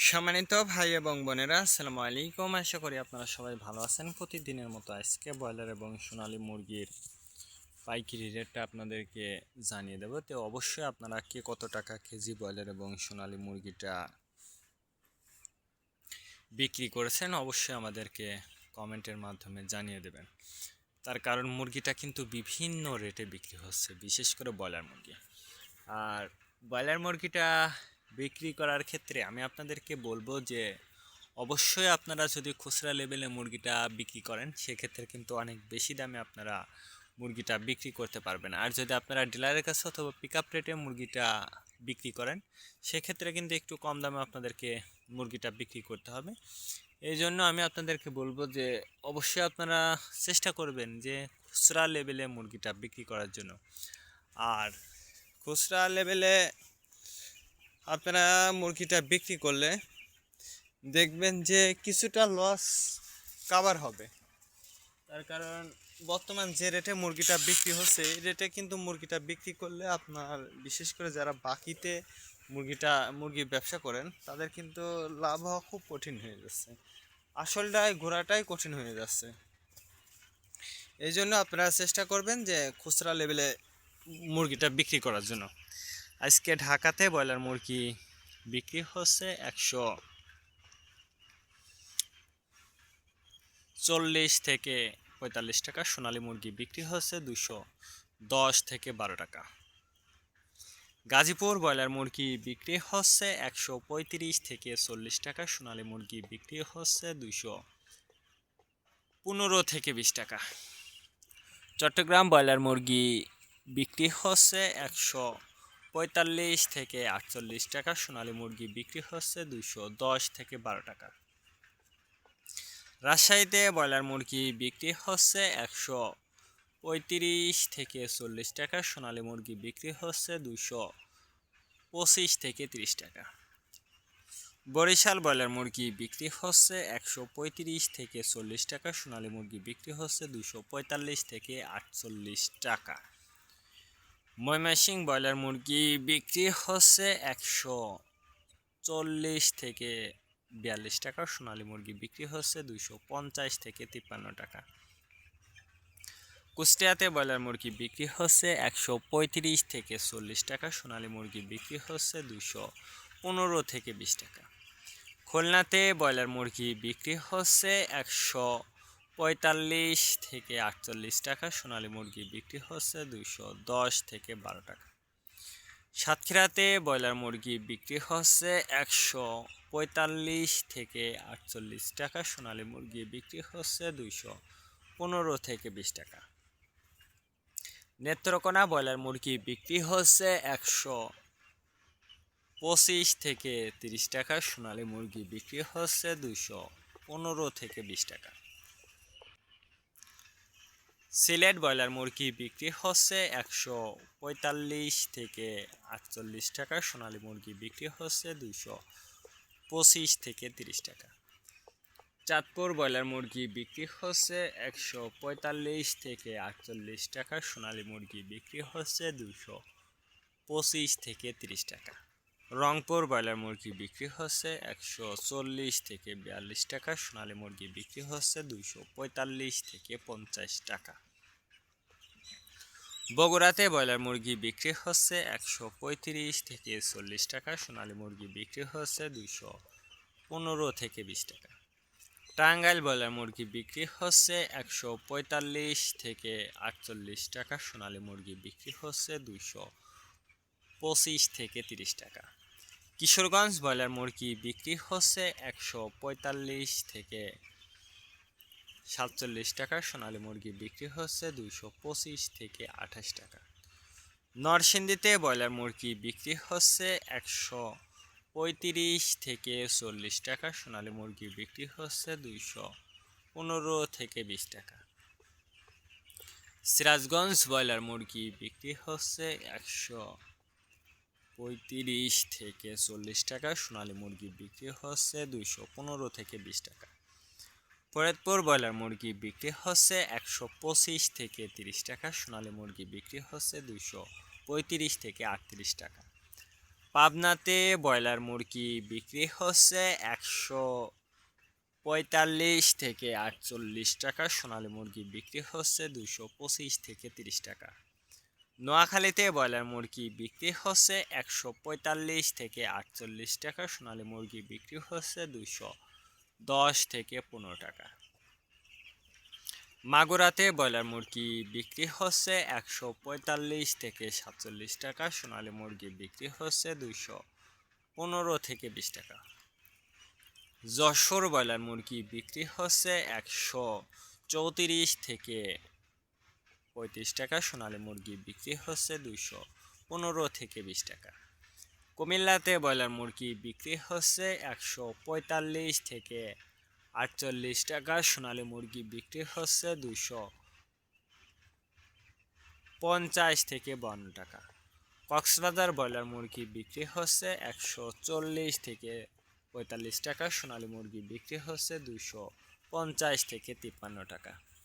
সম্মানিত ভাই এবং বোনেরা, আসসালামু আলাইকুম। আশা করি আপনারা সবাই ভালো আছেন। প্রতিদিনের মতো আজকে ব্রয়লার এবং সোনালী মুরগির পাইকারি রেটটা আপনাদেরকে জানিয়ে দেবো। তো অবশ্যই আপনারা কে কত টাকা কেজি ব্রয়লার এবং সোনালী মুরগিটা বিক্রি করেছেন অবশ্যই আমাদেরকে কমেন্টের মাধ্যমে জানিয়ে দেবেন। তার কারণ মুরগিটা কিন্তু বিভিন্ন রেটে বিক্রি হচ্ছে, বিশেষ করে ব্রয়লার মুরগি। আর ব্রয়লার মুরগিটা বিক্রি করার ক্ষেত্রে আমি আপনাদেরকে বলবো যে অবশ্যই আপনারা যদি খুচরা লেভেলে মুরগিটা বিক্রি করেন সেক্ষেত্রে কিন্তু অনেক বেশি দামে আপনারা মুরগিটা বিক্রি করতে পারবেন। আর যদি আপনারা ডিলারের কাছে অথবা পিক আপ রেটে মুরগিটা বিক্রি করেন সেক্ষেত্রে কিন্তু একটু কম দামে আপনাদেরকে মুরগিটা বিক্রি করতে হবে। এই জন্য আমি আপনাদেরকে বলবো যে অবশ্যই আপনারা চেষ্টা করবেন যে খুচরা লেভেলে মুরগিটা বিক্রি করার জন্য। আর খুচরা লেভেলে আপনারা মুরগিটা বিক্রি করলে দেখবেন যে কিছুটা লস কাভার হবে। তার কারণ বর্তমান যে রেটে মুরগিটা বিক্রি হচ্ছে এই রেটে কিন্তু মুরগিটা বিক্রি করলে আপনার বিশেষ করে যারা বাকিতে মুরগির ব্যবসা করেন তাদের কিন্তু লাভ হওয়া খুব কঠিন হয়ে যাচ্ছে, আসলটাই ঘোরাটাই কঠিন হয়ে যাচ্ছে। এই জন্য আপনারা চেষ্টা করবেন যে খুচরা লেভেলে মুরগিটা বিক্রি করার জন্য। আজকে ঢাকাতে ব্রয়লার মুরগি বিক্রি হচ্ছে 140 থেকে 45 টাকা। সোনালী মুরগি বিক্রি হচ্ছে 210 থেকে 12 টাকা। গাজীপুর ব্রয়লার মুরগি বিক্রি হচ্ছে 135 থেকে 40 টাকা। সোনালী মুরগি বিক্রি হচ্ছে 215 থেকে 20 টাকা। চট্টগ্রাম ব্রয়লার মুরগি বিক্রি হচ্ছে 145 থেকে 48 টাকা। সোনালী মুরগি বিক্রি হচ্ছে 210 থেকে 12 টাকা। রাজশাহীতে ব্রয়লার মুরগি বিক্রি হচ্ছে 135 থেকে 40 টাকা। সোনালী মুরগি বিক্রি হচ্ছে 225 থেকে 30 টাকা। বরিশাল ব্রয়লার মুরগি বিক্রি হচ্ছে 135 থেকে 40 টাকা। সোনালী মুরগি বিক্রি হচ্ছে 245 থেকে 48 টাকা। ময়মনসিংহ ব্রয়লার মুরগি বিক্রি হচ্ছে 140 থেকে 42 টাকা। সোনালী মুরগি বিক্রি হচ্ছে 250 থেকে 53 টাকা। কুষ্টিয়াতে ব্রয়লার মুরগি বিক্রি হচ্ছে 135 থেকে 40 টাকা। সোনালী মুরগি বিক্রি হচ্ছে 215 থেকে 20 টাকা। খুলনাতে ব্রয়লার মুরগি বিক্রি হচ্ছে 145 থেকে 48 টাকা। সোনালী মুরগি বিক্রি হচ্ছে 210 থেকে 12 টাকা। সাতক্ষীরাতে ব্রয়লার মুরগি বিক্রি হচ্ছে 145 থেকে 48 টাকা। সোনালী মুরগি বিক্রি হচ্ছে 215 থেকে 20 টাকা। নেত্রকোনা ব্রয়লার মুরগি বিক্রি হচ্ছে 125 থেকে 30 টাকা। সোনালী মুরগি বিক্রি হচ্ছে 215 থেকে 20 টাকা। সিলেট ব্রয়লার মুরগি বিক্রি হচ্ছে 145 থেকে 48 টাকা। সোনালী মুরগি বিক্রি হচ্ছে 225 থেকে 30 টাকা। চাঁদপুর ব্রয়লার মুরগি বিক্রি হচ্ছে 145 থেকে 48 টাকা। সোনালী মুরগি বিক্রি হচ্ছে 225 থেকে 30 টাকা। রংপুর ব্রয়লার মুরগি বিক্রি হচ্ছে 140 থেকে 42 টাকা। সোনালী মুরগি বিক্রি হচ্ছে 245 থেকে 50 টাকা। বগুড়াতে ব্রয়লার মুরগি বিক্রি হচ্ছে 135 থেকে 40 টাকা। সোনালী মুরগি বিক্রি হচ্ছে 215 থেকে 20 টাকা। টাঙ্গাইল ব্রয়লার মুরগি বিক্রি হচ্ছে 145 থেকে 48 টাকা। সোনালী মুরগি বিক্রি হচ্ছে 225 থেকে 30 টাকা। কিশোরগঞ্জ ব্রয়লার মুরগি বিক্রি হচ্ছে 145 থেকে 47 টাকা। সোনালী মুরগি বিক্রি হচ্ছে 225 থেকে 28 টাকা। নরসিংদীতে ব্রয়লার মুরগি বিক্রি হচ্ছে 135 থেকে 40 টাকা। সোনালী মুরগি বিক্রি হচ্ছে 215 থেকে 20 টাকা। সিরাজগঞ্জ ব্রয়লার মুরগি বিক্রি হচ্ছে 135 থেকে 40 টাকা। সোনালী মুরগি বিক্রি হচ্ছে 215 থেকে 20 টাকা। ফরিদপুর ব্রয়লার মুরগি বিক্রি হচ্ছে 125 থেকে 30 টাকা। সোনালী মুরগি বিক্রি হচ্ছে 235 থেকে 38 টাকা। পাবনাতে ব্রয়লার মুরগি বিক্রি হচ্ছে 145 থেকে 48 টাকা, সোনালী মুরগি বিক্রি হচ্ছে 225 থেকে 30 টাকা। নোয়াখালীতে ব্রয়লার মুরগি বিক্রি হচ্ছে 145 থেকে 48 টাকা, সোনালী মুরগি বিক্রি হচ্ছে 210 থেকে 15 টাকা। মাগুরাতে ব্রয়লার মুরগি বিক্রি হচ্ছে 145 থেকে 47 টাকা, সোনালী মুরগি বিক্রি হচ্ছে 215 থেকে 20 টাকা। যশোর ব্রয়লার মুরগি বিক্রি হচ্ছে 134 থেকে 35 টাকা, সোনালী মুরগি বিক্রি হচ্ছে 215 থেকে 20 টাকা। কুমিল্লাতে ব্রয়লার মুরগি বিক্রি হচ্ছে 145 থেকে 48 টাকা, সোনালী মুরগি বিক্রি হচ্ছে 250 থেকে 52 টাকা। কক্সবাজার ব্রয়লার মুরগি বিক্রি হচ্ছে 140 থেকে 45 টাকা, সোনালী মুরগি বিক্রি হচ্ছে 250 থেকে 53 টাকা।